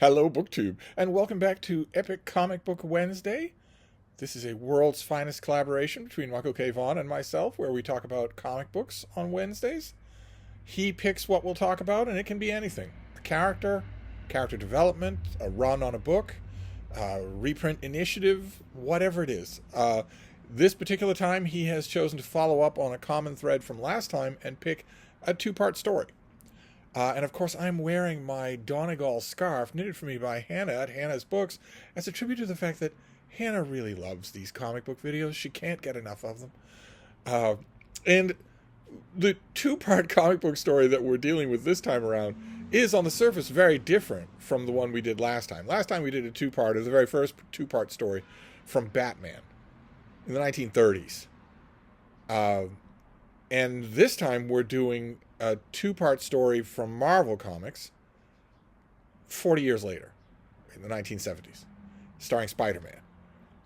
Hello, BookTube, and welcome back to Epic Comic Book Wednesday. This is a world's finest collaboration between Michael K. Vaughan and myself, where we talk about comic books on Wednesdays. He picks what we'll talk about, and it can be anything. A character development, a run on a book, a reprint initiative, whatever it is. This particular time, he has chosen to follow up on a common thread from last time and pick a two-part story. And of course, I'm wearing my Donegal scarf knitted for me by Hannah at Hannah's Books as a tribute to the fact that Hannah really loves these comic book videos. She can't get enough of them. And the two-part comic book story that we're dealing with this time around is, on the surface, very different from the one we did last time. Last time we did a two-part, the very first two-part story from Batman in the 1930s. And this time we're doing a two-part story from Marvel Comics 40 years later, in the 1970s, starring Spider-Man.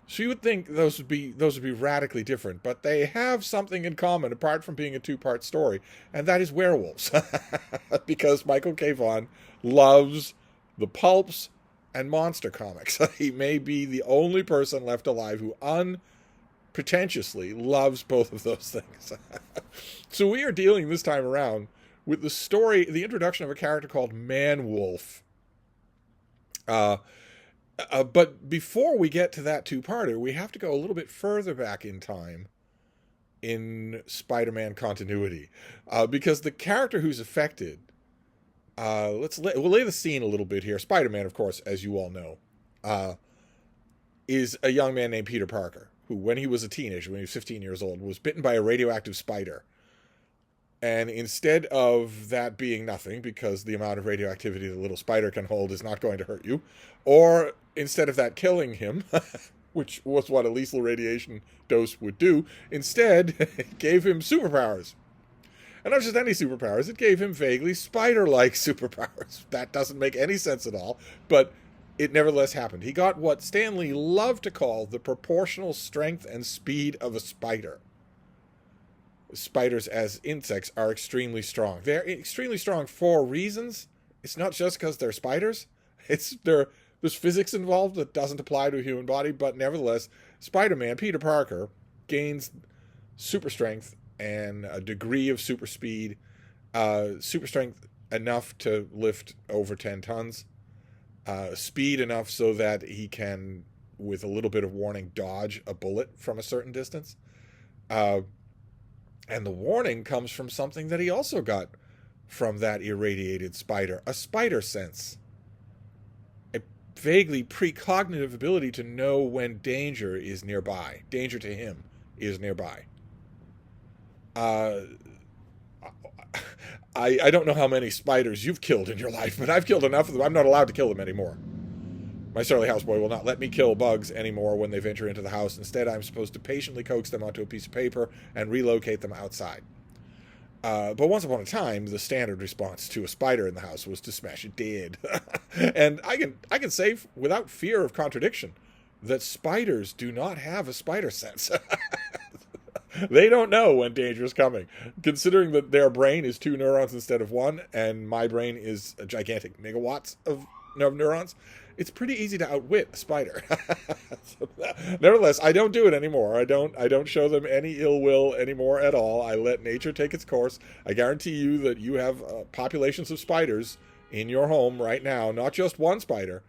So you would think those would be radically different, but they have something in common apart from being a two-part story, and that is werewolves. Because Michael K. Vaughan loves the pulps and monster comics. He may be the only person left alive who unpretentiously loves both of those things. So we are dealing this time around with the introduction of a character called Man-Wolf. But before we get to that two-parter, we have to go a little bit further back in time in Spider-Man continuity. Because the character who's affected, we'll lay the scene a little bit here. Spider-Man, of course, as you all know, is a young man named Peter Parker, who, when he was a teenager, when he was 15 years old, was bitten by a radioactive spider. And instead of that being nothing, because the amount of radioactivity the little spider can hold is not going to hurt you, or instead of that killing him, which was what a lethal radiation dose would do, instead it gave him superpowers. And not just any superpowers, it gave him vaguely spider-like superpowers. That doesn't make any sense at all, but it nevertheless happened. He got what Stan Lee loved to call the proportional strength and speed of a spider. Spiders as insects are extremely strong. They're extremely strong for reasons. It's not just because they're spiders. There's physics involved that doesn't apply to a human body, but nevertheless, Spider-Man, Peter Parker, gains super strength and a degree of super speed. Super strength enough to lift over 10 tons. Speed enough so that he can, with a little bit of warning, dodge a bullet from a certain distance. And the warning comes from something that he also got from that irradiated spider, a spider sense. A vaguely precognitive ability to know when danger is nearby. Danger to him is nearby. I don't know how many spiders you've killed in your life, but I've killed enough of them. I'm not allowed to kill them anymore. My surly houseboy will not let me kill bugs anymore when they venture into the house. Instead, I'm supposed to patiently coax them onto a piece of paper and relocate them outside. But once upon a time, the standard response to a spider in the house was to smash it dead. And I can say without fear of contradiction that spiders do not have a spider sense. They don't know when danger is coming. Considering that their brain is 2 neurons instead of 1, and my brain is a gigantic megawatts of neurons, it's pretty easy to outwit a spider. Nevertheless, I don't do it anymore. I don't show them any ill will anymore at all. I let nature take its course. I guarantee you that you have populations of spiders in your home right now. Not just one spider,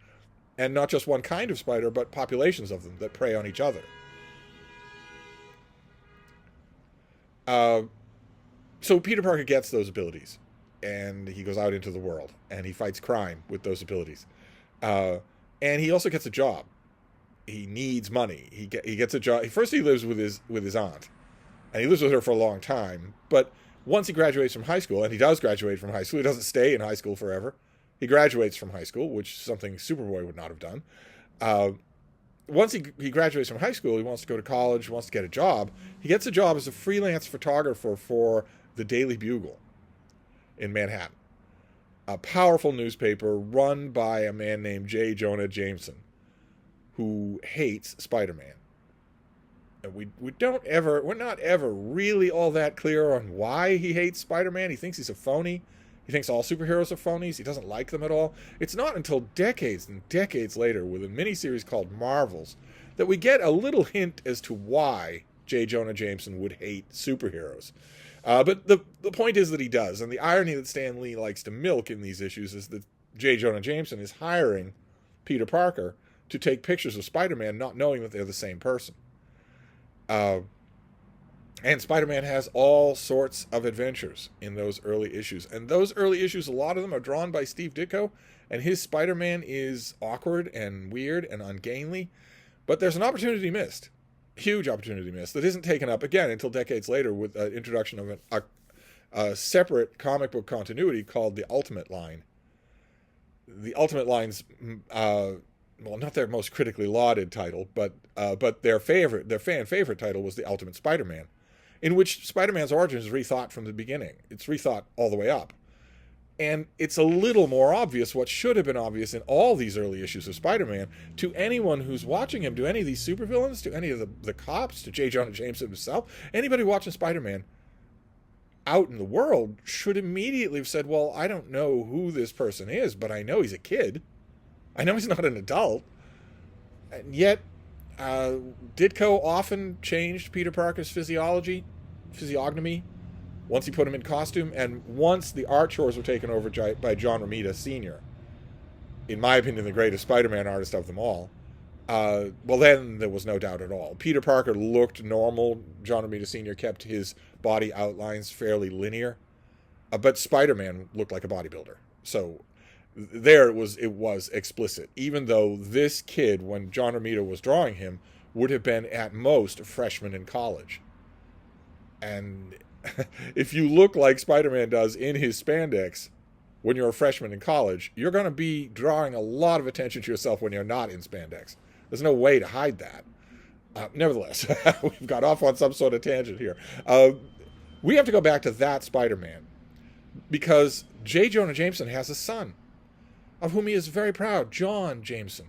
and not just one kind of spider, but populations of them that prey on each other. So Peter Parker gets those abilities, and he goes out into the world, and he fights crime with those abilities. And he also gets a job. He needs money. He gets a job. First, he lives with his aunt, and he lives with her for a long time. But once he graduates from high school, and he does graduate from high school, he doesn't stay in high school forever. He graduates from high school, which is something Superboy would not have done. Once he graduates from high school, he wants to go to college, he wants to get a job. He gets a job as a freelance photographer for the Daily Bugle in Manhattan. A powerful newspaper run by a man named J. Jonah Jameson, who hates Spider-Man. And we're not ever really all that clear on why he hates Spider-Man. He thinks he's a phony. He thinks all superheroes are phonies. He doesn't like them at all. It's not until decades and decades later, with a miniseries called Marvels, that we get a little hint as to why J. Jonah Jameson would hate superheroes. But the point is that he does. And the irony that Stan Lee likes to milk in these issues is that J. Jonah Jameson is hiring Peter Parker to take pictures of Spider-Man, not knowing that they're the same person. And Spider-Man has all sorts of adventures in those early issues. And those early issues, a lot of them are drawn by Steve Ditko, and his Spider-Man is awkward and weird and ungainly. But there's an opportunity missed, huge opportunity missed, that isn't taken up again until decades later with the introduction of a separate comic book continuity called the Ultimate Line. The Ultimate Line's, not their most critically lauded title, but their fan favorite title was the Ultimate Spider-Man, in which Spider-Man's origin is rethought from the beginning. It's rethought all the way up. And it's a little more obvious what should have been obvious in all these early issues of Spider-Man to anyone who's watching him, to any of these supervillains, to any of the cops, to J. Jonah Jameson himself. Anybody watching Spider-Man out in the world should immediately have said, well, I don't know who this person is, but I know he's a kid. I know he's not an adult. And yet, Ditko often changed Peter Parker's physiognomy, once he put him in costume, and once the art chores were taken over by John Romita Sr., in my opinion, the greatest Spider-Man artist of them all, well, then there was no doubt at all. Peter Parker looked normal. John Romita Sr. kept his body outlines fairly linear, but Spider-Man looked like a bodybuilder. So there it was explicit, even though this kid, when John Romita was drawing him, would have been at most a freshman in college. And if you look like Spider-Man does in his spandex when you're a freshman in college, you're going to be drawing a lot of attention to yourself when you're not in spandex. There's no way to hide that. Nevertheless, we've got off on some sort of tangent here. We have to go back to that Spider-Man because J. Jonah Jameson has a son of whom he is very proud, John Jameson.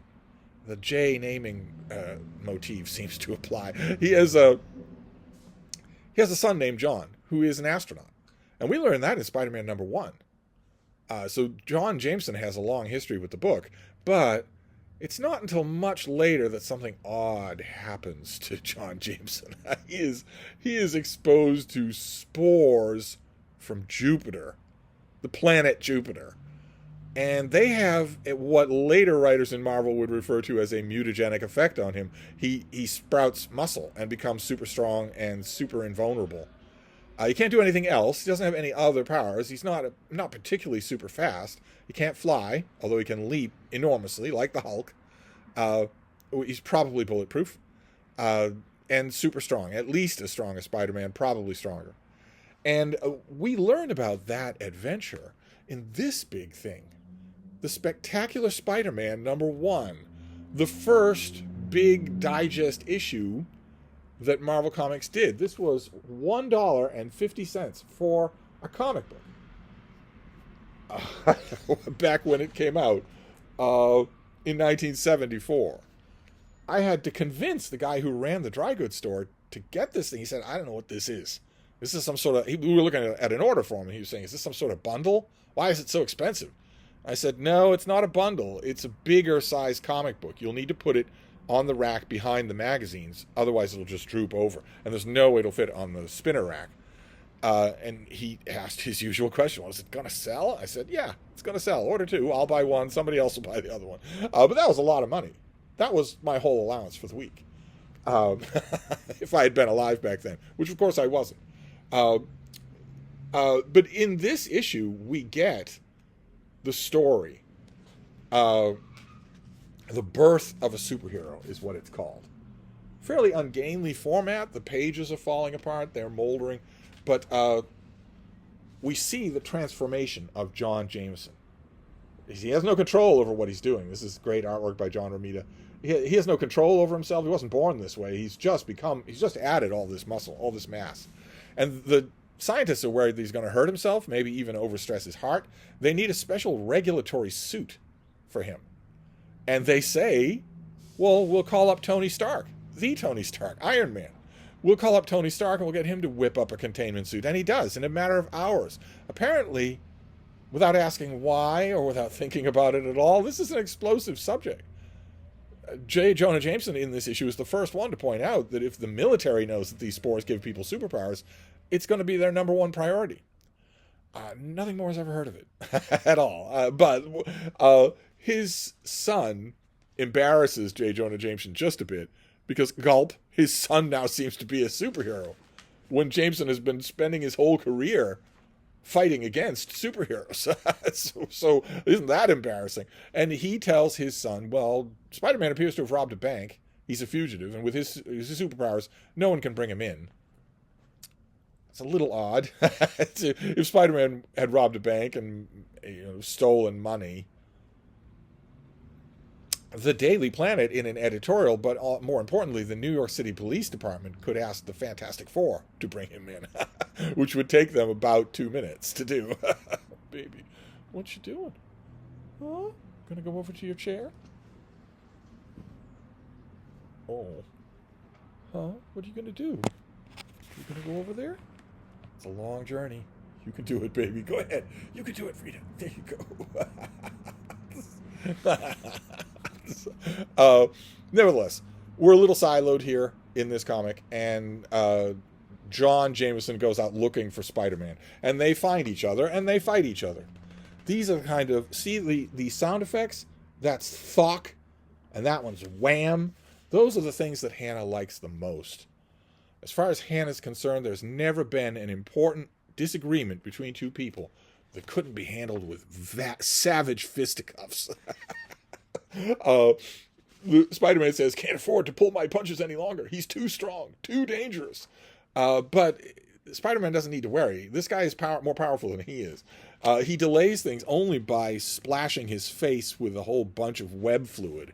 The J naming motif seems to apply. He has a son named John, who is an astronaut. And we learn that in Spider-Man #1. So John Jameson has a long history with the book, but it's not until much later that something odd happens to John Jameson. He is exposed to spores from Jupiter, the planet Jupiter. And they have what later writers in Marvel would refer to as a mutagenic effect on him. He sprouts muscle and becomes super strong and super invulnerable. He can't do anything else. He doesn't have any other powers. He's not particularly super fast. He can't fly, although he can leap enormously, like the Hulk. He's probably bulletproof. And super strong, at least as strong as Spider-Man, probably stronger. And we learn about that adventure in this big thing. The Spectacular Spider-Man #1. The first big digest issue that Marvel Comics did. This was $1.50 for a comic book. Back when it came out in 1974. I had to convince the guy who ran the dry goods store to get this thing. He said, I don't know what this is. This is some sort of... We were looking at an order form, and he was saying, is this some sort of bundle? Why is it so expensive? I said, no, it's not a bundle. It's a bigger size comic book. You'll need to put it on the rack behind the magazines. Otherwise, it'll just droop over. And there's no way it'll fit on the spinner rack. And he asked his usual question. Well, is it going to sell? I said, yeah, it's going to sell. Order 2. I'll buy 1. Somebody else will buy the other one. But that was a lot of money. That was my whole allowance for the week. If I had been alive back then, which of course I wasn't. But in this issue, we get the story. The birth of a superhero is what it's called. Fairly ungainly format. The pages are falling apart. They're moldering. But we see the transformation of John Jameson. He has no control over what he's doing. This is great artwork by John Romita. He has no control over himself. He wasn't born this way. He's just added all this muscle, all this mass. And the scientists are worried that he's going to hurt himself, maybe even overstress his heart. They need a special regulatory suit for him. And they say, well, we'll call up Tony Stark, the Tony Stark, Iron Man. We'll call up Tony Stark and we'll get him to whip up a containment suit. And he does in a matter of hours. Apparently, without asking why or without thinking about it at all. This is an explosive subject. J. Jonah Jameson in this issue is the first one to point out that if the military knows that these spores give people superpowers, it's going to be their number one priority. Nothing more is ever heard of it at all. But his son embarrasses J. Jonah Jameson just a bit because, gulp, his son now seems to be a superhero when Jameson has been spending his whole career fighting against superheroes. so isn't that embarrassing? And he tells his son, well, Spider-Man appears to have robbed a bank. He's a fugitive, and with his superpowers, no one can bring him in. It's a little odd. If Spider-Man had robbed a bank and stolen money, the Daily Planet, in an editorial, but more importantly, the New York City Police Department could ask the Fantastic Four to bring him in, which would take them about 2 minutes to do. Baby, what you doing? Huh? Gonna go over to your chair? Oh. Huh? What are you gonna do? You gonna go over there? It's a long journey. You can do it, baby. Go ahead. You can do it, Frida. There you go. Nevertheless, we're a little siloed here in this comic, and John Jameson goes out looking for Spider-Man, and they find each other, and they fight each other. These are kind of, see the sound effects? That's thok, and that one's wham. Those are the things that Hannah likes the most. As far as Hannah's concerned, there's never been an important disagreement between two people that couldn't be handled with that savage fisticuffs. Spider-Man says, can't afford to pull my punches any longer. He's too strong, too dangerous. But Spider-Man doesn't need to worry. This guy is more powerful than he is. He delays things only by splashing his face with a whole bunch of web fluid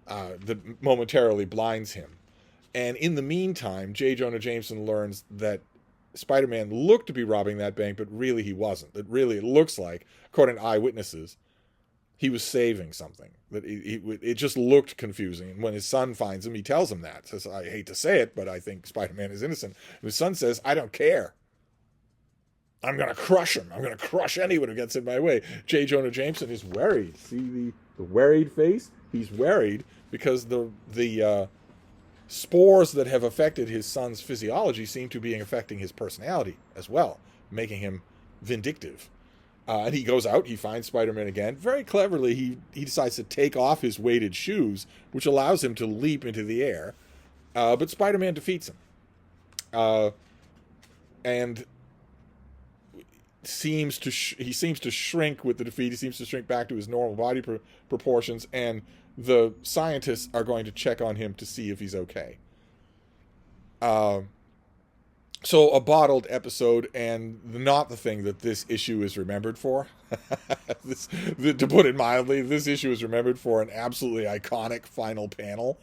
that momentarily blinds him. And in the meantime, J. Jonah Jameson learns that Spider-Man looked to be robbing that bank, but really he wasn't. That really it looks like, according to eyewitnesses, he was saving something. That it just looked confusing. And when his son finds him, he tells him that. Says, I hate to say it, but I think Spider-Man is innocent. And his son says, I don't care. I'm going to crush him. I'm going to crush anyone who gets in my way. J. Jonah Jameson is worried. See the worried face? He's worried because the spores that have affected his son's physiology seem to be affecting his personality as well, making him vindictive. And he goes out, he finds Spider-Man again. Very cleverly, he decides to take off his weighted shoes, which allows him to leap into the air. But Spider-Man defeats him. And he seems to shrink with the defeat. He seems to shrink back to his normal body proportions, and the scientists are going to check on him to see if he's okay. So a bottled episode, and not the thing that this issue is remembered for. To put it mildly, this issue is remembered for an absolutely iconic final panel,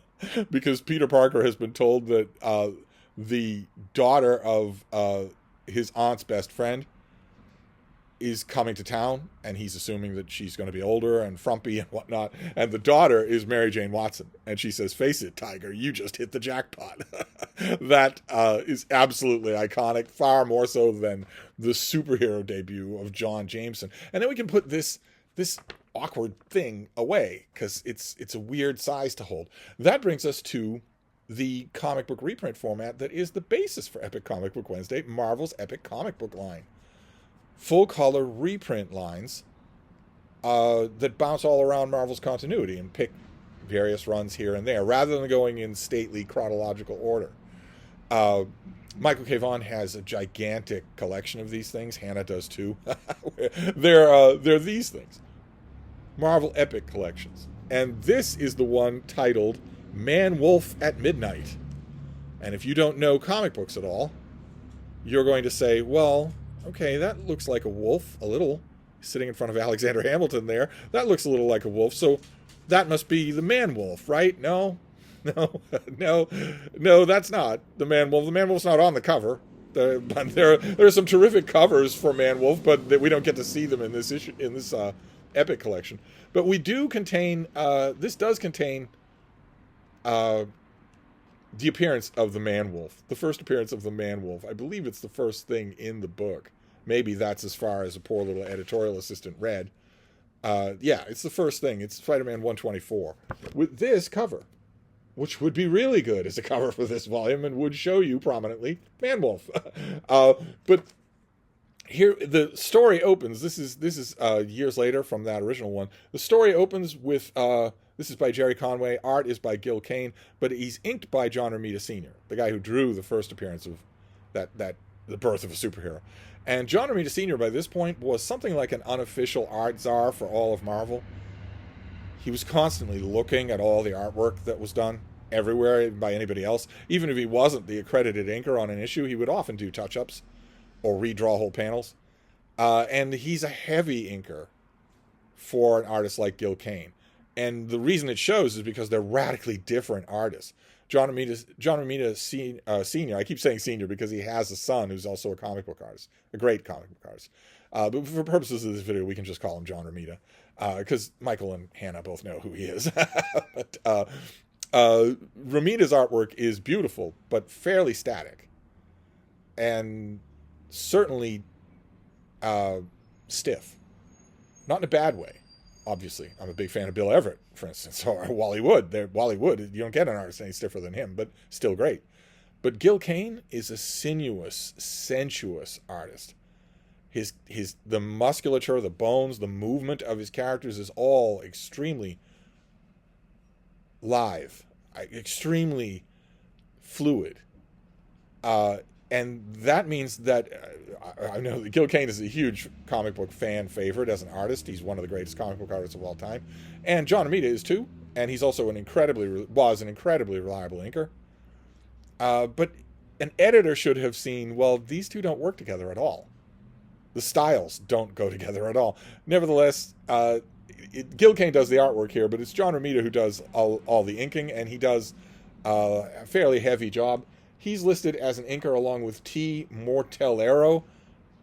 because Peter Parker has been told that the daughter of his aunt's best friend is coming to town, and he's assuming that she's going to be older and frumpy and whatnot. And the daughter is Mary Jane Watson. And she says, face it, Tiger, you just hit the jackpot. That is absolutely iconic, far more so than the superhero debut of John Jameson. And then we can put this awkward thing away, because it's a weird size to hold. That brings us to the comic book reprint format that is the basis for Epic Comic Book Wednesday, Marvel's Epic Comic Book line. Full-color reprint lines that bounce all around Marvel's continuity and pick various runs here and there, rather than going in stately chronological order. Michael K. Vaughan has a gigantic collection of these things. Hannah does too. They're these things. Marvel Epic Collections. And this is the one titled Man-Wolf at Midnight. And if you don't know comic books at all, you're going to say, well, okay, that looks like a wolf, a little, sitting in front of Alexander Hamilton there. That looks a little like a wolf, so that must be the Man-Wolf, right? No, that's not the Man-Wolf. The Man-Wolf's not on the cover. There are some terrific covers for Man-Wolf, but we don't get to see them in this issue, in this Epic collection. But we do contain, this does contain the appearance of the Man-Wolf, the first appearance of the Man-Wolf. I believe it's the first thing in the book. maybe that's as far as a poor little editorial assistant read. Yeah, it's the first thing. It's Spider-Man 124 with this cover, which would be really good as a cover for this volume and would show you prominently Man-Wolf. But here the story opens. This is years later from that original one. The story opens with this is by Jerry Conway. Art is by Gil Kane, but he's inked by John Romita Sr., the guy who drew the first appearance of that the birth of a superhero. And John Romita Sr. by this point was something like an unofficial art czar for all of Marvel. He was constantly looking at all the artwork that was done everywhere by anybody else. Even if he wasn't the accredited inker on an issue, he would often do touch-ups or redraw whole panels. And he's a heavy inker for an artist like Gil Kane. And the reason it shows is because they're radically different artists. John Romita Sr., I keep saying senior because he has a son who's also a comic book artist, a great comic book artist. But for purposes of this video, we can just call him John Romita, because Michael and Hannah both know who he is. But Romita's artwork is beautiful, but fairly static. And certainly stiff. Not in a bad way. Obviously, I'm a big fan of Bill Everett, for instance, or Wally Wood. Wally Wood, you don't get an artist any stiffer than him, but still great. But Gil Kane is a sinuous, sensuous artist. The musculature, the bones, the movement of his characters is all extremely live, extremely fluid. And that means that I know that Gil Kane is a huge comic book fan favorite as an artist. He's one of the greatest comic book artists of all time. And John Romita is too. And he's also an incredibly reliable inker. But an editor should have seen, well, these two don't work together at all. The styles don't go together at all. Nevertheless, Gil Kane does the artwork here, but it's John Romita who does all the inking, and he does a fairly heavy job. He's listed as an inker along with T. Mortellero.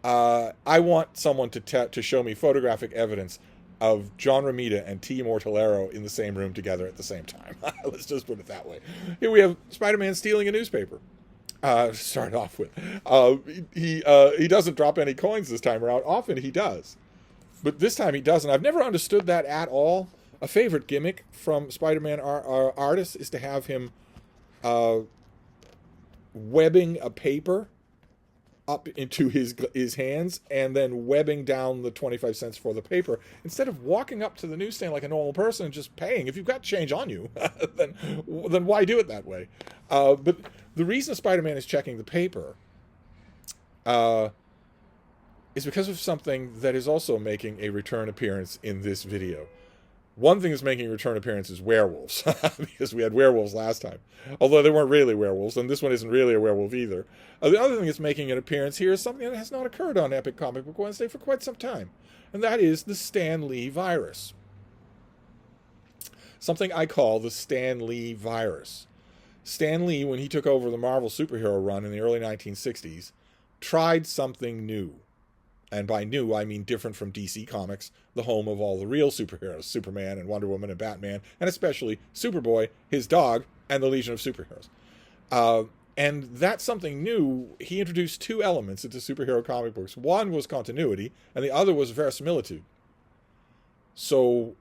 I want someone to show me photographic evidence of John Romita and T. Mortellero in the same room together at the same time. Let's just put it that way. Here we have Spider-Man stealing a newspaper. To start off with. He doesn't drop any coins this time around. Often he does. But this time he doesn't. I've never understood that at all. A favorite gimmick from Spider-Man artists is to have him webbing a paper up into his hands and then webbing down the 25 cents for the paper instead of walking up to the newsstand like a normal person and just paying. If you've got change on you, then why do it that way? But the reason Spider-Man is checking the paper is because of something that is also making a return appearance in this video. One thing that's making a return appearance is werewolves, because we had werewolves last time. Although they weren't really werewolves, and this one isn't really a werewolf either. The other thing that's making an appearance here is something that has not occurred on Epic Comic Book Wednesday for quite some time, and that is the Stan Lee virus. Something I call the Stan Lee virus. Stan Lee, when he took over the Marvel superhero run in the early 1960s, tried something new. And by new, I mean different from DC Comics, the home of all the real superheroes, Superman and Wonder Woman and Batman, and especially Superboy, his dog, and the Legion of Superheroes. And that's something new. He introduced two elements into superhero comic books. One was continuity, and the other was verisimilitude. So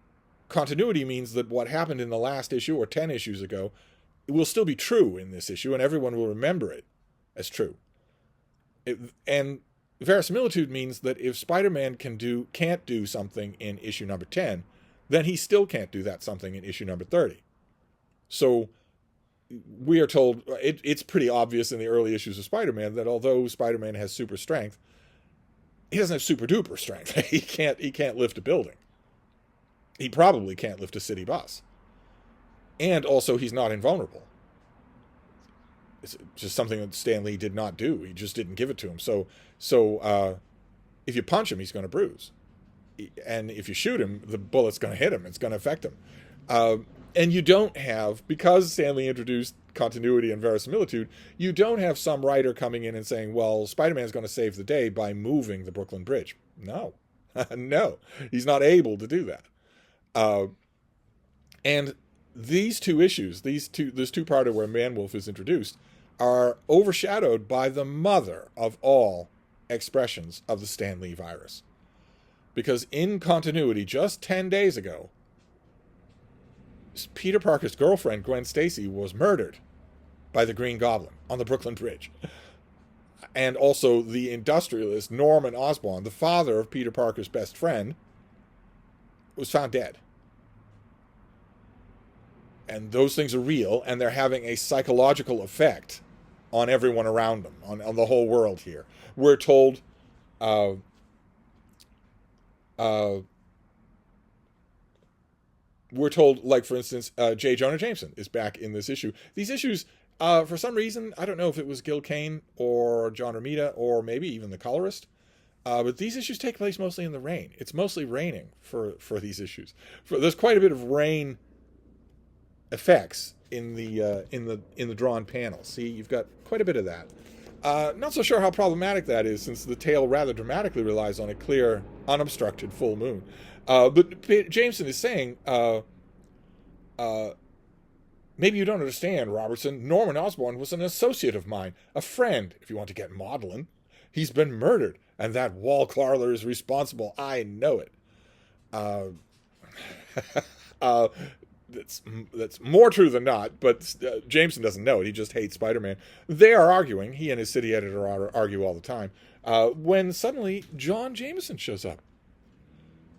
continuity means that what happened in the last issue, or 10 issues ago, it will still be true in this issue, and everyone will remember it as true. And verisimilitude means that if Spider-Man can't do something in issue number 10, then he still can't do that something in issue number 30. So we are told, it's pretty obvious in the early issues of Spider-Man that although Spider-Man has super strength, he doesn't have super duper strength. He can't lift a building. He probably can't lift a city bus. And also he's not invulnerable. It's just something that Stan Lee did not do. He just didn't give it to him. So if you punch him, he's going to bruise. And if you shoot him, the bullet's going to hit him. It's going to affect him. And you don't have, because Stan Lee introduced continuity and verisimilitude, you don't have some writer coming in and saying, well, Spider-Man's going to save the day by moving the Brooklyn Bridge. No. No. He's not able to do that. And these two issues, this two-parter where Man-Wolf is introduced, are overshadowed by the mother of all expressions of the Stan Lee virus. Because in continuity, just 10 days ago, Peter Parker's girlfriend, Gwen Stacy, was murdered by the Green Goblin on the Brooklyn Bridge. And also the industrialist Norman Osborn, the father of Peter Parker's best friend, was found dead. And those things are real, and they're having a psychological effect on everyone around them, on the whole world here. We're told like, for instance, J. Jonah Jameson is back in this issue. These issues, for some reason, I don't know if it was Gil Kane or John Romita or maybe even the colorist, but these issues take place mostly in the rain. It's mostly raining for these issues. There's quite a bit of rain effects in the drawn panels. See, you've got quite a bit of that. Not so sure how problematic that is, since the tale rather dramatically relies on a clear, unobstructed full moon. But Jameson is saying, maybe you don't understand, Robertson. Norman Osborn was an associate of mine, a friend, if you want to get maudlin. He's been murdered, and that wall-crawler is responsible. I know it. That's more true than not, but Jameson doesn't know it. He just hates Spider-Man. They are arguing. He and his city editor argue all the time. When suddenly John Jameson shows up.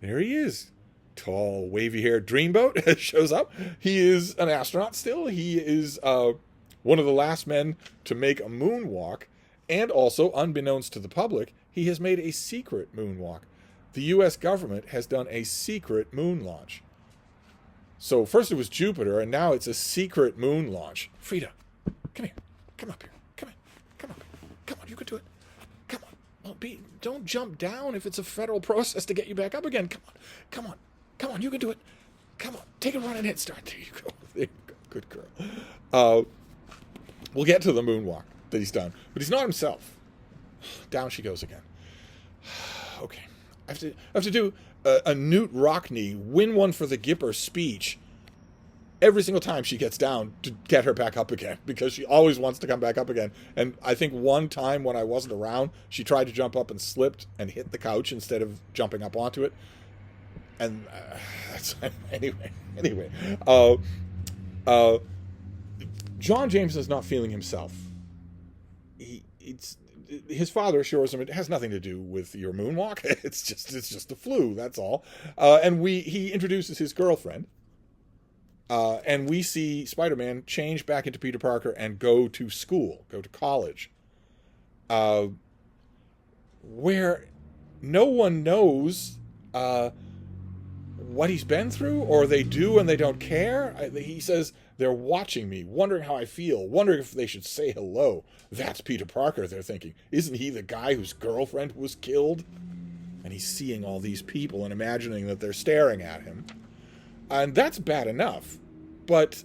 There he is. Tall, wavy-haired dreamboat shows up. He is an astronaut still. He is one of the last men to make a moonwalk. And also, unbeknownst to the public, he has made a secret moonwalk. The U.S. government has done a secret moon launch. So first it was Jupiter, and now it's a secret moon launch. Frida, come here. Come up here. Come on. Come up here. Come on, you can do it. Come on. Don't jump down if it's a federal process to get you back up again. Come on. Come on. Come on, you can do it. Come on. Take a run and head start. There you go. There you go. Good girl. We'll get to the moonwalk that he's done. But he's not himself. Down she goes again. Okay. I have to do a Newt Rockney win one for the Gipper speech every single time she gets down to get her back up again, because she always wants to come back up again. And I think one time when I wasn't around, she tried to jump up and slipped and hit the couch instead of jumping up onto it. And anyway, John Jameson is not feeling himself. His father assures him it has nothing to do with your moonwalk. It's just the flu. That's all. And he introduces his girlfriend. And we see Spider-Man change back into Peter Parker and go to school, go to college, where no one knows what he's been through, or they do and they don't care. He says, they're watching me, wondering how I feel, wondering if they should say hello. That's Peter Parker, they're thinking. Isn't he the guy whose girlfriend was killed? And he's seeing all these people and imagining that they're staring at him. And that's bad enough. But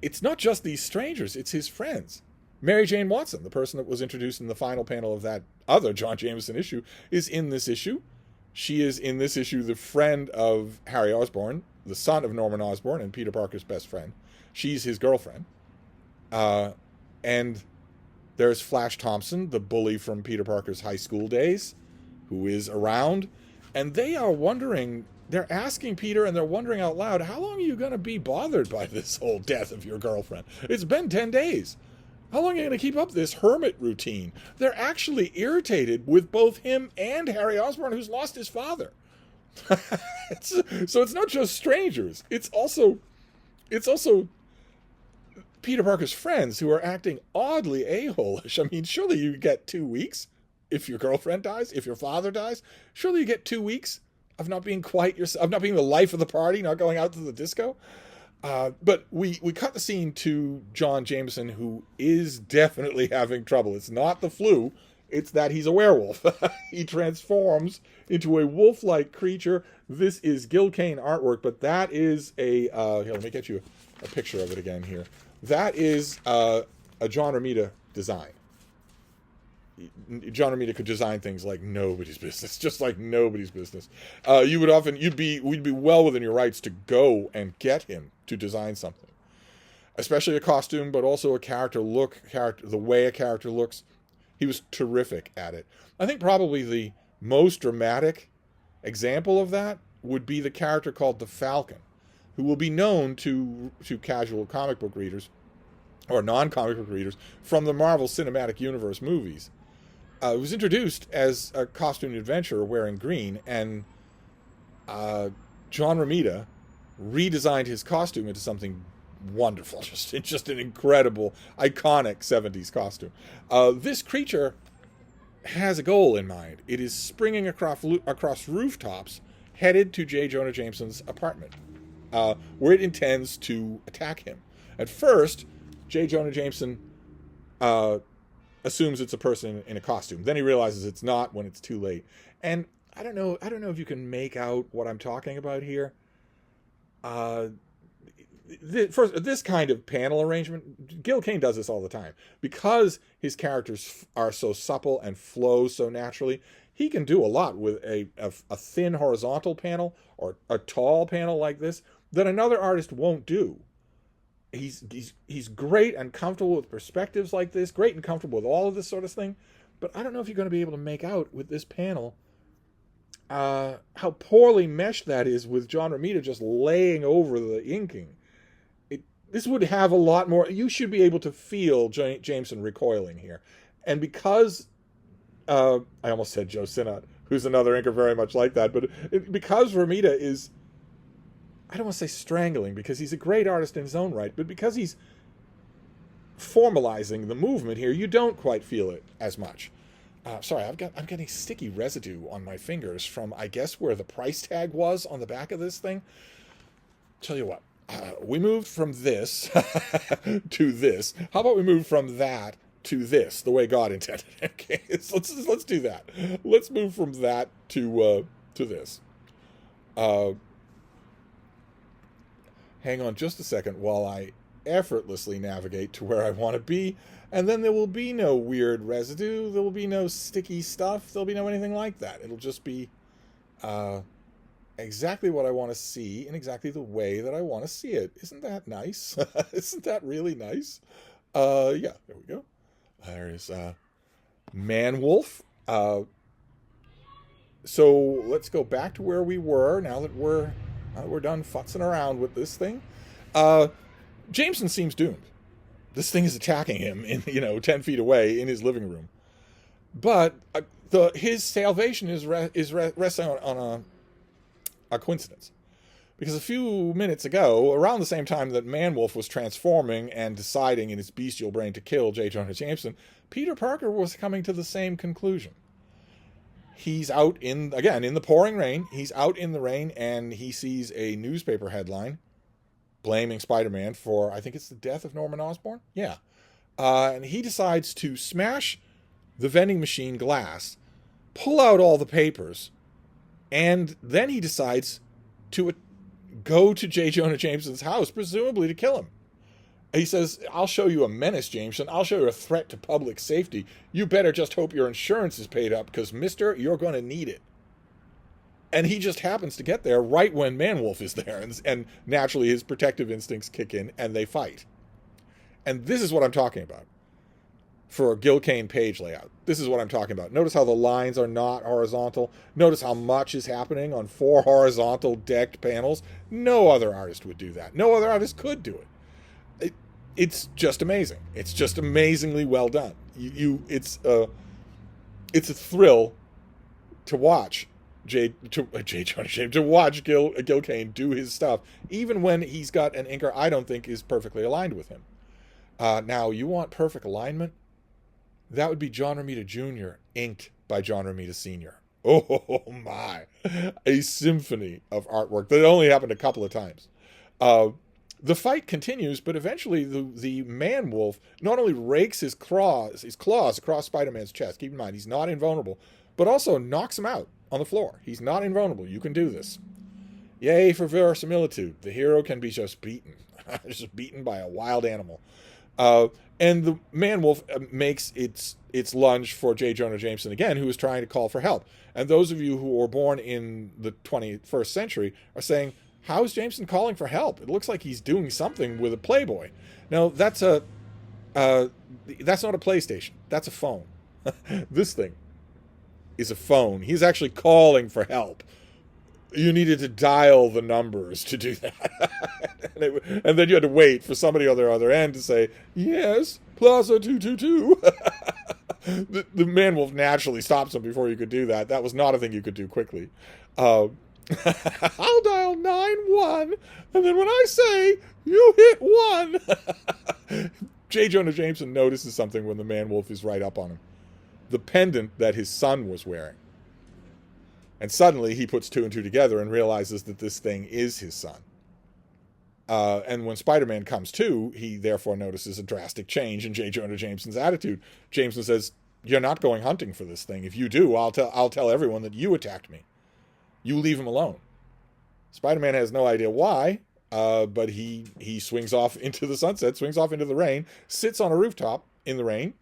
it's not just these strangers, it's his friends. Mary Jane Watson, the person that was introduced in the final panel of that other John Jameson issue, is in this issue. She is in this issue the friend of Harry Osborn, the son of Norman Osborn and Peter Parker's best friend. She's his girlfriend. And there's Flash Thompson, the bully from Peter Parker's high school days, who is around. And they are wondering, they're asking Peter, and they're wondering out loud, how long are you going to be bothered by this whole death of your girlfriend? It's been 10 days. How long are you going to keep up this hermit routine? They're actually irritated with both him and Harry Osborn, who's lost his father. So it's not just strangers. It's also Peter Parker's friends who are acting oddly a-hole-ish. I mean, surely you get 2 weeks if your girlfriend dies, if your father dies. Surely you get 2 weeks of not being quite yourself, of not being the life of the party, not going out to the disco. But we cut the scene to John Jameson, who is definitely having trouble. It's not the flu. It's that he's a werewolf. He transforms into a wolf-like creature. This is Gil Kane artwork, but that is a... here, let me get you a picture of it again here. That is a John Romita design. John Romita could design things like nobody's business, just like nobody's business. We'd be well within your rights to go and get him to design something. especially a costume, but also a the way a character looks. He was terrific at it. I think probably the most dramatic example of that would be the character called the Falcon, who will be known to casual comic book readers or non-comic book readers from the Marvel Cinematic Universe movies. It was introduced as a costumed adventurer wearing green, and John Romita redesigned his costume into something wonderful, just an incredible, iconic 70s costume. This creature has a goal in mind. It is springing across rooftops, headed to J. Jonah Jameson's apartment, where it intends to attack him. At first, J. Jonah Jameson assumes it's a person in a costume. Then he realizes it's not when it's too late. And I don't know if you can make out what I'm talking about here. This kind of panel arrangement, Gil Kane does this all the time. Because his characters are so supple and flow so naturally, he can do a lot with a thin horizontal panel or a tall panel like this that another artist won't do. He's great and comfortable with perspectives like this, great and comfortable with all of this sort of thing, but I don't know if you're going to be able to make out with this panel how poorly meshed that is with John Romita just laying over the inking. This would have a lot more. You should be able to feel Jameson recoiling here. And because, I almost said Joe Sinnott, who's another inker very much like that, but because Romita is, I don't want to say strangling, because he's a great artist in his own right, but because he's formalizing the movement here, you don't quite feel it as much. Sorry, I'm getting sticky residue on my fingers from, I guess, where the price tag was on the back of this thing. Tell you what, we moved from this to this. How about we move from that to this, the way God intended? Okay, let's do that. Let's move from that to this. Hang on just a second while I effortlessly navigate to where I want to be, and then there will be no weird residue, there will be no sticky stuff, there'll be no anything like that. It'll just be exactly what I want to see in exactly the way that I want to see it. Isn't that nice? Isn't that really nice? Yeah, there we go. There's Man Wolf. So let's go back to where we were now that we're done futzing around with this thing. Jameson seems doomed. This thing is attacking him 10 feet away in his living room. But his salvation is resting on a coincidence. Because a few minutes ago, around the same time that Man Wolf was transforming and deciding in his bestial brain to kill J. Jonah Jameson, Peter Parker was coming to the same conclusion. He's out in the pouring rain. He's out in the rain, and he sees a newspaper headline blaming Spider-Man for, I think it's the death of Norman Osborn? Yeah. And he decides to smash the vending machine glass, pull out all the papers, and then he decides to go to J. Jonah Jameson's house, presumably to kill him. He says, "I'll show you a menace, Jameson. I'll show you a threat to public safety. You better just hope your insurance is paid up, because, mister, you're going to need it." And he just happens to get there right when Man Wolf is there, and naturally his protective instincts kick in, and they fight. And this is what I'm talking about for a Gil Kane page layout. This is what I'm talking about. Notice how the lines are not horizontal. Notice how much is happening on 4 horizontal decked panels. No other artist would do that. No other artist could do it. It's just amazing. It's just amazingly well done. It's a thrill to watch to watch Gil Kane do his stuff, even when he's got an inker I don't think is perfectly aligned with him. Now, you want perfect alignment? That would be John Romita Jr., inked by John Romita Sr. Oh my. A symphony of artwork that only happened a couple of times. The fight continues, but eventually the Man Wolf not only rakes his claws across Spider-Man's chest, keep in mind, he's not invulnerable, but also knocks him out on the floor. He's not invulnerable. You can do this. Yay for verisimilitude. The hero can be just beaten. Just beaten by a wild animal. And the Man Wolf makes its lunge for J. Jonah Jameson again, who is trying to call for help. And those of you who were born in the 21st century are saying, How is Jameson calling for help? It looks like he's doing something with a Playboy. No, that's not a PlayStation. That's a phone. This thing is a phone. He's actually calling for help. You needed to dial the numbers to do that. and then you had to wait for somebody on the other end to say, yes, Plaza 222. The man wolf naturally stops him before you could do that. That was not a thing you could do quickly. I'll dial 9-1, and then when I say, you hit 1. J. Jonah Jameson notices something when the man wolf is right up on him. The pendant that his son was wearing. And suddenly he puts 2 and 2 together and realizes that this thing is his son. And when Spider-Man comes to, he therefore notices a drastic change in J. Jonah Jameson's attitude. Jameson says, you're not going hunting for this thing. If you do, I'll tell everyone that you attacked me. You leave him alone. Spider-Man has no idea why, but he swings off into the sunset, swings off into the rain, sits on a rooftop in the rain,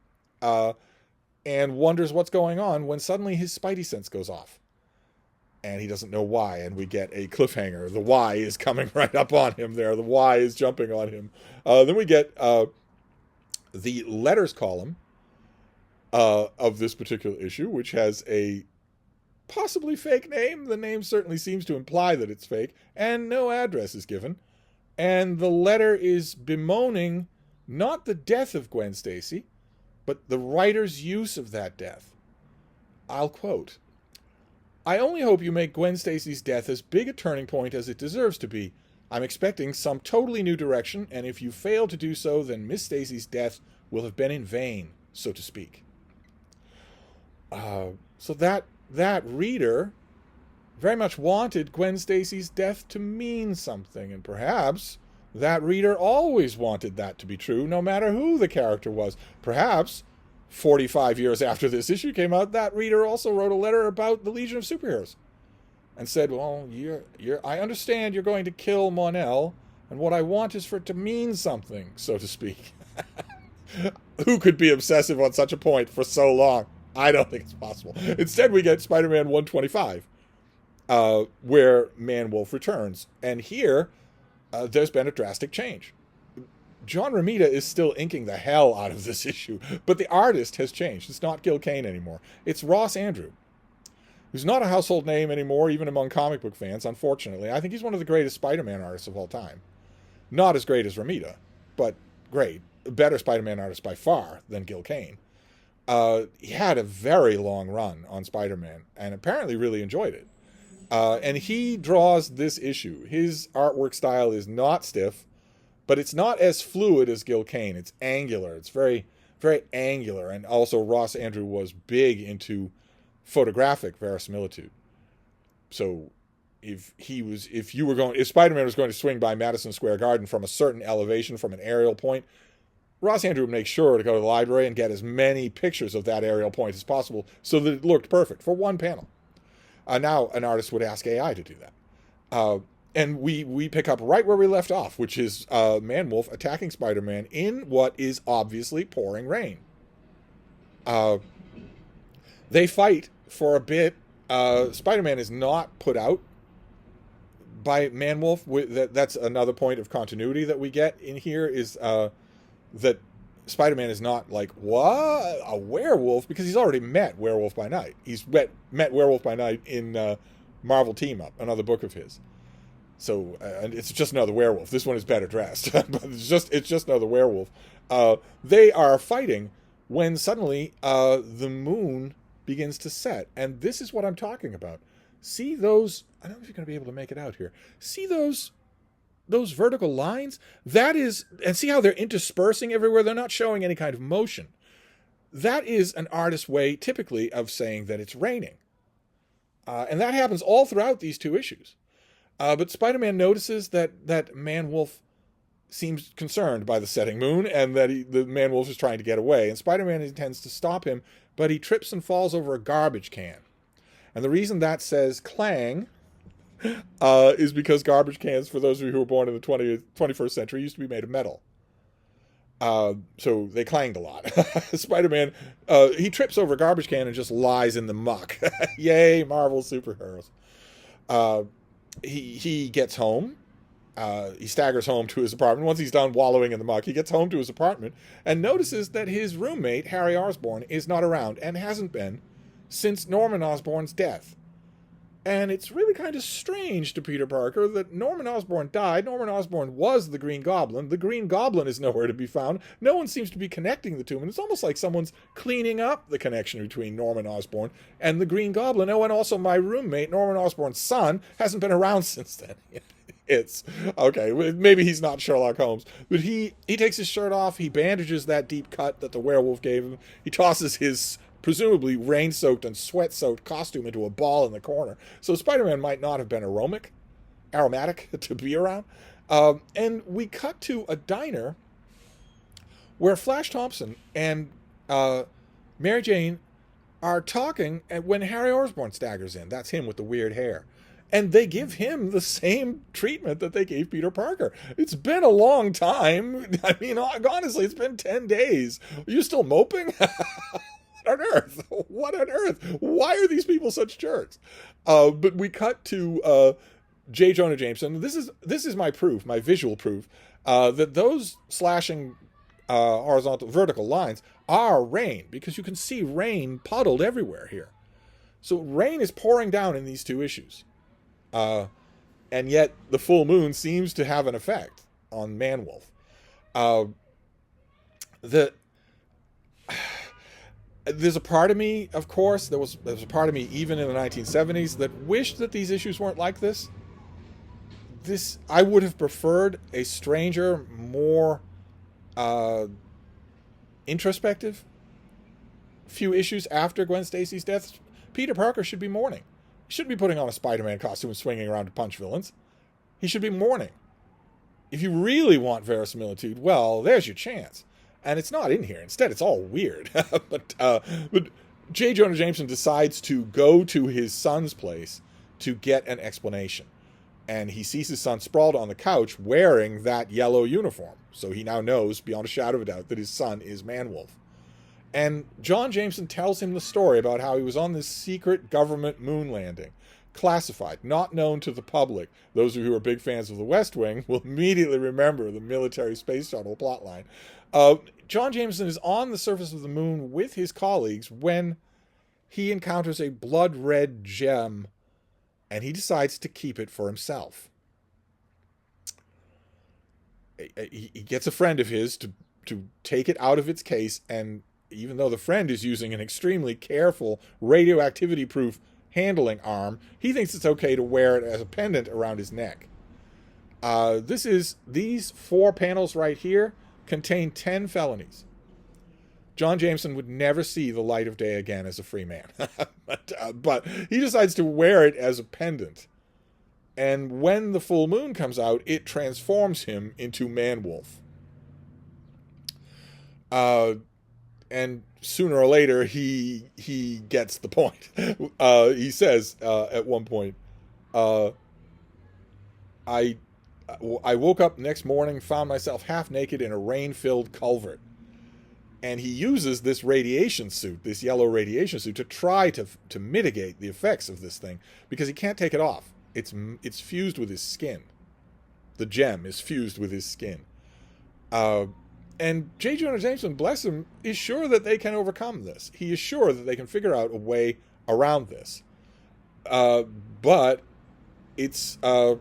and wonders what's going on when suddenly his spidey sense goes off. And he doesn't know why, and we get a cliffhanger. The Y is coming right up on him there. The Y is jumping on him. Then we get the letters column of this particular issue, which has a possibly fake name. The name certainly seems to imply that it's fake, and no address is given. And the letter is bemoaning not the death of Gwen Stacy, but the writer's use of that death. I'll quote, I only hope you make Gwen Stacy's death as big a turning point as it deserves to be. I'm expecting some totally new direction, and if you fail to do so, then Miss Stacy's death will have been in vain, so to speak. So that reader very much wanted Gwen Stacy's death to mean something, and perhaps that reader always wanted that to be true, no matter who the character was. Perhaps 45 years after this issue came out, that reader also wrote a letter about the Legion of Superheroes and said, well, I understand you're going to kill Mon-El, and what I want is for it to mean something, so to speak. Who could be obsessive on such a point for so long? I don't think it's possible. Instead, we get Spider-Man 125, where Man-Wolf returns. And here, there's been a drastic change. John Romita is still inking the hell out of this issue, but the artist has changed. It's not Gil Kane anymore. It's Ross Andru, who's not a household name anymore, even among comic book fans, unfortunately. I think he's one of the greatest Spider-Man artists of all time. Not as great as Romita, but great. A better Spider-Man artist by far than Gil Kane. He had a very long run on Spider-Man, and apparently really enjoyed it. And he draws this issue. His artwork style is not stiff, but it's not as fluid as Gil Kane. It's angular. It's very, very angular. And also Ross Andru was big into photographic verisimilitude. So if Spider-Man was going to swing by Madison Square Garden from a certain elevation, from an aerial point, Ross Andru would make sure to go to the library and get as many pictures of that aerial point as possible so that it looked perfect for one panel. Now an artist would ask AI to do that. And we pick up right where we left off, which is Man-Wolf attacking Spider-Man in what is obviously pouring rain. They fight for a bit. Spider-Man is not put out by Man-Wolf. That's another point of continuity that we get in here, is that Spider-Man is not like, what? A werewolf? Because he's already met Werewolf by Night. He's met Werewolf by Night in Marvel Team Up, another book of his. So, and it's just another werewolf. This one is better dressed, but it's just another werewolf. They are fighting when suddenly the moon begins to set, and this is what I'm talking about. See those? I don't know if you're going to be able to make it out here. See those vertical lines? That is, and see how they're interspersing everywhere? They're not showing any kind of motion. That is an artist's way, typically, of saying that it's raining. And that happens all throughout these two issues. But Spider-Man notices that Man-Wolf seems concerned by the setting moon, and that the Man-Wolf is trying to get away. And Spider-Man intends to stop him, but he trips and falls over a garbage can. And the reason that says clang is because garbage cans, for those of you who were born in the 21st century, used to be made of metal. So they clanged a lot. Spider-Man, he trips over a garbage can and just lies in the muck. Yay, Marvel superheroes. he gets home. He staggers home to his apartment. Once he's done wallowing in the muck, he gets home to his apartment and notices that his roommate, Harry Osborn, is not around and hasn't been since Norman Osborn's death. And it's really kind of strange to Peter Parker that Norman Osborn died. Norman Osborn was the Green Goblin. The Green Goblin is nowhere to be found. No one seems to be connecting the two. And it's almost like someone's cleaning up the connection between Norman Osborn and the Green Goblin. Oh, and also my roommate, Norman Osborn's son, hasn't been around since then. It's okay. Maybe he's not Sherlock Holmes, but he takes his shirt off. He bandages that deep cut that the werewolf gave him. He tosses his presumably rain-soaked and sweat-soaked costume into a ball in the corner. So Spider-Man might not have been aromatic to be around. And we cut to a diner where Flash Thompson and Mary Jane are talking when Harry Osborn staggers in. That's him with the weird hair. And they give him the same treatment that they gave Peter Parker. It's been a long time. I mean, honestly, it's been 10 days. Are you still moping? What on earth? What on earth? Why are these people such jerks? But we cut to J. Jonah Jameson. This is my proof, my visual proof, that those slashing vertical lines are rain, because you can see rain puddled everywhere here. So rain is pouring down in these two issues. And yet the full moon seems to have an effect on Man-Wolf. There's a part of me, of course, there was a part of me even in the 1970s that wished that these issues weren't like this. I would have preferred a stranger, more introspective few issues after Gwen Stacy's death. Peter Parker should be mourning. He shouldn't be putting on a Spider-Man costume and swinging around to punch villains. He should be mourning. If you really want verisimilitude, well, there's your chance. And it's not in here. Instead, it's all weird. But J. Jonah Jameson decides to go to his son's place to get an explanation. And he sees his son sprawled on the couch wearing that yellow uniform. So he now knows, beyond a shadow of a doubt, that his son is Man-Wolf. And John Jameson tells him the story about how he was on this secret government moon landing, classified, not known to the public. Those of you who are big fans of The West Wing will immediately remember the military space shuttle plotline. John Jameson is on the surface of the moon with his colleagues when he encounters a blood-red gem, and he decides to keep it for himself. He gets a friend of his to take it out of its case, and even though the friend is using an extremely careful, radioactivity-proof handling arm, he thinks it's okay to wear it as a pendant around his neck. These 4 panels right here contain 10 felonies. John Jameson would never see the light of day again as a free man. but he decides to wear it as a pendant. And when the full moon comes out, it transforms him into Man-Wolf. And sooner or later, he gets the point. He says at one point, I woke up next morning, found myself half naked in a rain-filled culvert. And he uses this radiation suit, this yellow radiation suit, to try to mitigate the effects of this thing, because he can't take it off. It's fused with his skin. The gem is fused with his skin. And J. Jonah Jameson, bless him, is sure that they can overcome this. He is sure that they can figure out a way around this. But it's... there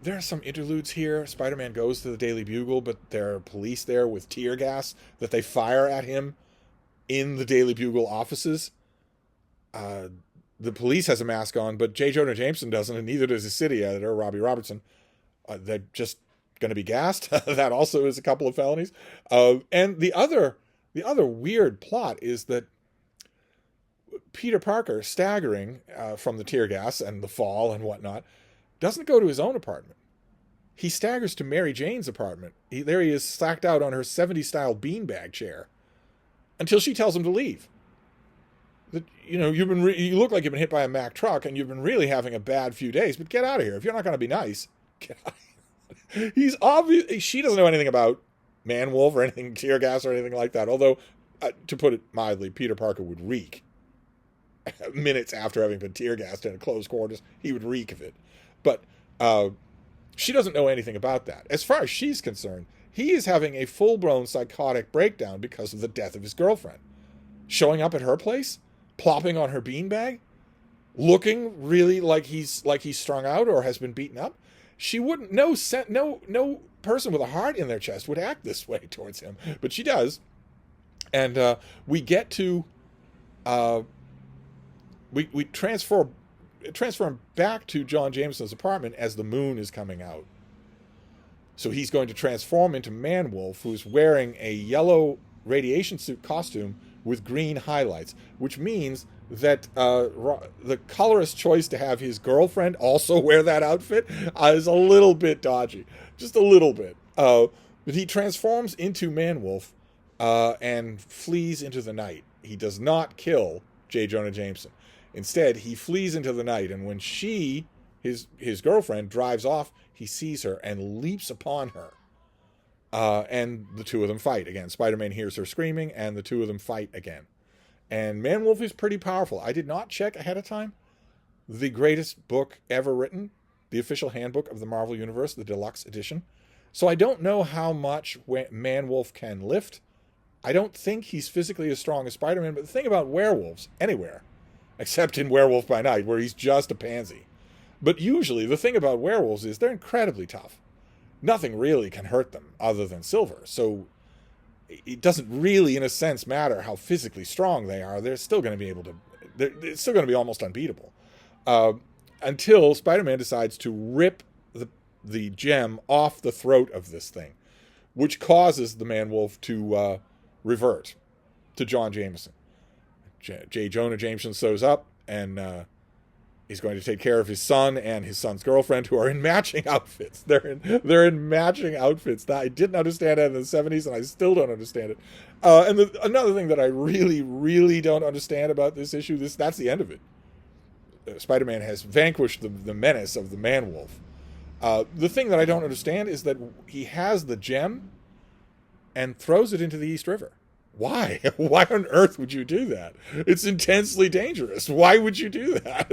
are some interludes here. Spider-Man goes to the Daily Bugle, but there are police there with tear gas that they fire at him in the Daily Bugle offices. The police has a mask on, but J. Jonah Jameson doesn't, and neither does his city editor, Robbie Robertson. They're just going to be gassed. That also is a couple of felonies. And the other weird plot is that Peter Parker, staggering from the tear gas and the fall and whatnot, doesn't go to his own apartment. He staggers to Mary Jane's apartment. There he is, slacked out on her 70s-style beanbag chair until she tells him to leave. That, you look like you've been hit by a Mack truck and you've been really having a bad few days, but get out of here. If you're not going to be nice, get out. He's obvious. She doesn't know anything about Man-Wolf or anything, tear gas or anything like that. Although, to put it mildly, Peter Parker would reek. Minutes after having been tear gassed in a closed quarters, he would reek of it. But she doesn't know anything about that. As far as she's concerned, he is having a full-blown psychotic breakdown because of the death of his girlfriend. Showing up at her place, plopping on her beanbag, looking really like he's strung out or has been beaten up. She wouldn't. No person with a heart in their chest would act this way towards him, but she does. And we get to we transfer him back to John Jameson's apartment as the moon is coming out. So he's going to transform into Man-Wolf, who's wearing a yellow radiation suit costume with green highlights, which means that the colorist choice to have his girlfriend also wear that outfit is a little bit dodgy. Just a little bit. But he transforms into Man-Wolf and flees into the night. He does not kill J. Jonah Jameson. Instead, he flees into the night, and when his girlfriend, drives off, he sees her and leaps upon her. And the two of them fight again. Spider-Man hears her screaming, and the two of them fight again. And Man-Wolf is pretty powerful. I did not check ahead of time. The greatest book ever written, the official handbook of the Marvel Universe, the deluxe edition. So I don't know how much Man-Wolf can lift. I don't think he's physically as strong as Spider-Man, but the thing about werewolves, anywhere, except in Werewolf by Night, where he's just a pansy. But usually, the thing about werewolves is they're incredibly tough. Nothing really can hurt them other than silver. So it doesn't really, in a sense, matter how physically strong they are. They're still going to be able to... It's still going to be almost unbeatable. Until Spider-Man decides to rip the gem off the throat of this thing, which causes the Man-Wolf to revert to John Jameson. J. Jonah Jameson shows up, and he's going to take care of his son and his son's girlfriend, who are in matching outfits. They're in matching outfits. Now, I didn't understand that in the 70s, and I still don't understand it. And another thing that I really, really don't understand about this issue, that's the end of it. Spider-Man has vanquished the menace of the Man-Wolf. The thing that I don't understand is that he has the gem and throws it into the East River. Why? Why on earth would you do that? It's intensely dangerous. Why would you do that?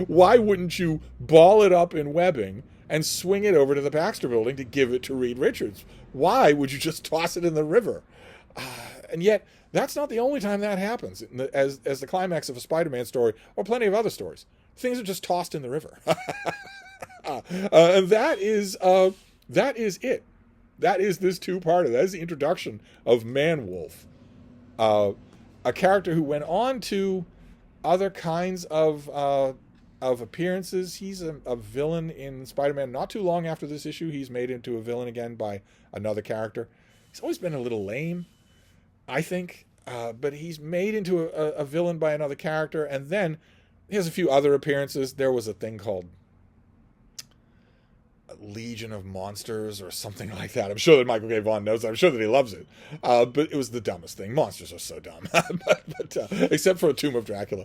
Why wouldn't you ball it up in webbing and swing it over to the Baxter Building to give it to Reed Richards? Why would you just toss it in the river? And yet, that's not the only time that happens. As the climax of a Spider-Man story, or plenty of other stories, things are just tossed in the river. And that is it. That is this two-parter. That is the introduction of Man-Wolf. A character who went on to other kinds of appearances. He's a villain in Spider-Man. Not too long after this issue, he's made into a villain again by another character. He's always been a little lame, I think, but he's made into a villain by another character, and then he has a few other appearances. There was a thing called Legion of Monsters or something like that. I'm sure that Michael K. Vaughan knows that. I'm sure that he loves it. But it was the dumbest thing. Monsters are so dumb. but except for a Tomb of Dracula.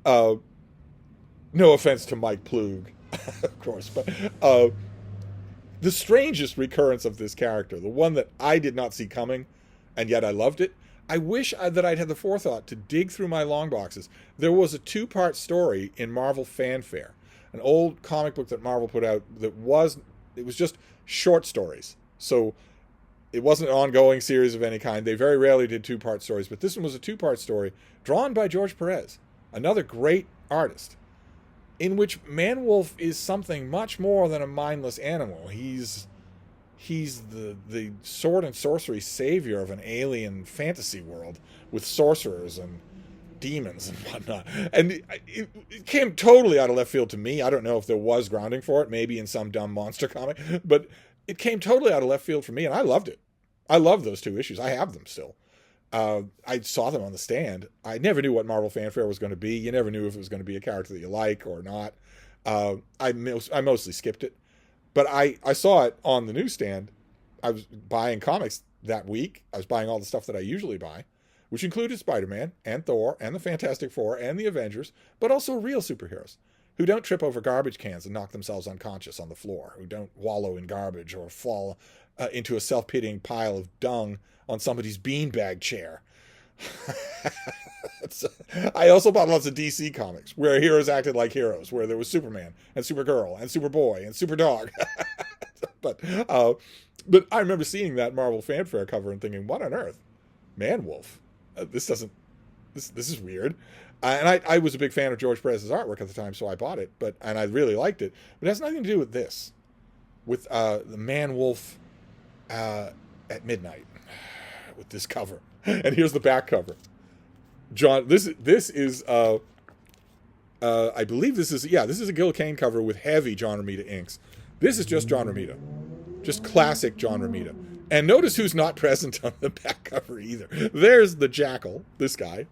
No offense to Mike Ploog, of course. But the strangest recurrence of this character, the one that I did not see coming, and yet I loved it. I wish that I'd had the forethought to dig through my long boxes. There was a 2-part story in Marvel Fanfare, an old comic book that Marvel put out it was just short stories. So it wasn't an ongoing series of any kind. They very rarely did 2-part stories, but this one was a 2-part story drawn by George Perez, another great artist, in which Man-Wolf is something much more than a mindless animal. He's the sword and sorcery savior of an alien fantasy world with sorcerers and demons and whatnot. And it came totally out of left field to me. I don't know if there was grounding for it, maybe in some dumb monster comic, but it came totally out of left field for me, and I loved it. I love those 2 issues. I have them still. I saw them on the stand. I never knew what Marvel Fanfare was going to be. You never knew if it was going to be a character that you like or not. I mostly skipped it. But I saw it on the newsstand. I was buying comics that week. I was buying all the stuff that I usually buy, which included Spider-Man and Thor and the Fantastic Four and the Avengers, but also real superheroes who don't trip over garbage cans and knock themselves unconscious on the floor, who don't wallow in garbage or fall into a self-pitying pile of dung on somebody's beanbag chair. I also bought lots of DC comics where heroes acted like heroes, where there was Superman and Supergirl and Superboy and Superdog. but but I remember seeing that Marvel fanfare cover and thinking, what on earth? Man-Wolf? This doesn't... This is weird. And I was a big fan of George Perez's artwork at the time, so I bought it. And I really liked it. But it has nothing to do with this. With the Man-Wolf at midnight. With this cover. And here's the back cover. John, this is I believe this is a Gil Kane cover with heavy John Romita inks. This is just John Romita, just classic John Romita. And notice who's not present on the back cover either. There's the Jackal, this guy.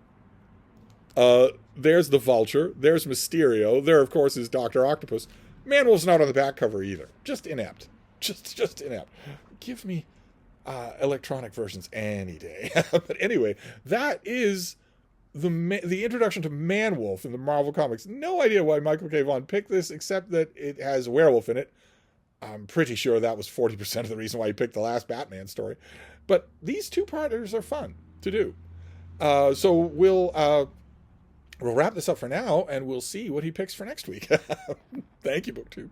There's the Vulture. There's Mysterio. There, of course, is Dr. Octopus. Man-Wolf's not on the back cover either. Just inept. Just inept. Give me electronic versions any day. But anyway, that is the introduction to Man-Wolf in the Marvel Comics. No idea why Michael K. Vaughan picked this, except that it has a werewolf in it. I'm pretty sure that was 40% of the reason why he picked the last Batman story. But these two-parters are fun to do. So we'll wrap this up for now, and we'll see what he picks for next week. Thank you, BookTube.